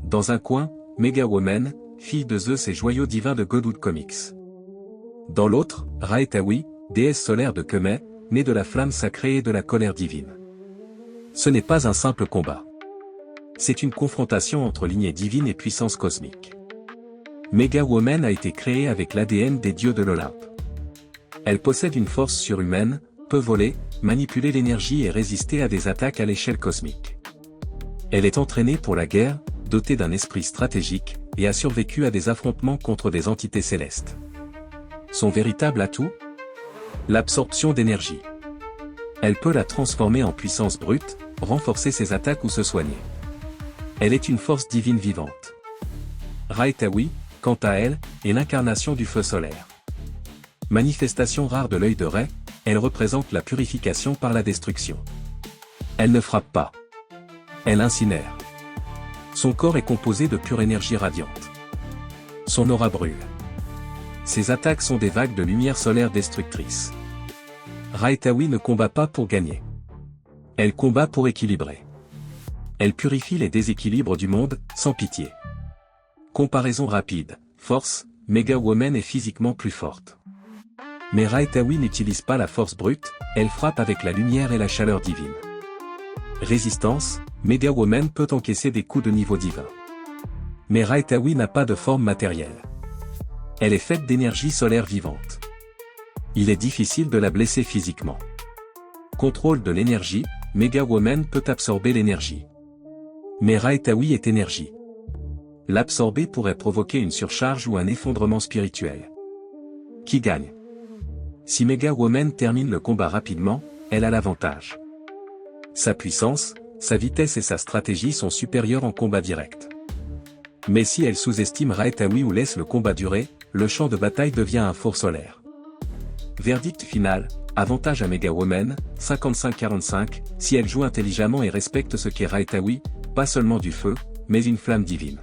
Dans un coin, Mega Woman, fille de Zeus et joyau divin de Godwood Comics. Dans l'autre, Raëtawi, déesse solaire de Kemet, née de la flamme sacrée et de la colère divine. Ce n'est pas un simple combat. C'est une confrontation entre lignée divine et puissance cosmique. Mega Woman a été créée avec l'ADN des dieux de l'Olympe. Elle possède une force surhumaine, peut voler, manipuler l'énergie et résister à des attaques à l'échelle cosmique. Elle est entraînée pour la guerre, dotée d'un esprit stratégique, et a survécu à des affrontements contre des entités célestes. Son véritable atout ? L'absorption d'énergie. Elle peut la transformer en puissance brute, renforcer ses attaques ou se soigner. Elle est une force divine vivante. Raëtawi, quant à elle, est l'incarnation du feu solaire. Manifestation rare de l'œil de Rê, elle représente la purification par la destruction. Elle ne frappe pas. Elle incinère. Son corps est composé de pure énergie radiante. Son aura brûle. Ses attaques sont des vagues de lumière solaire destructrice. Raëtawi ne combat pas pour gagner. Elle combat pour équilibrer. Elle purifie les déséquilibres du monde, sans pitié. Comparaison rapide, force, Mega Woman est physiquement plus forte. Mais Raëtawi n'utilise pas la force brute, elle frappe avec la lumière et la chaleur divine. Résistance, Mega Woman peut encaisser des coups de niveau divin. Mais Raëtawi n'a pas de forme matérielle. Elle est faite d'énergie solaire vivante. Il est difficile de la blesser physiquement. Contrôle de l'énergie, Mega Woman peut absorber l'énergie. Mais Raëtawi est énergie. L'absorber pourrait provoquer une surcharge ou un effondrement spirituel. Qui gagne ? Si Mega Woman termine le combat rapidement, elle a l'avantage. Sa puissance, sa vitesse et sa stratégie sont supérieures en combat direct. Mais si elle sous-estime Raëtawi ou laisse le combat durer, le champ de bataille devient un four solaire. Verdict final, avantage à Mega Woman, 55-45, si elle joue intelligemment et respecte ce qu'est Raëtawi, pas seulement du feu, mais une flamme divine.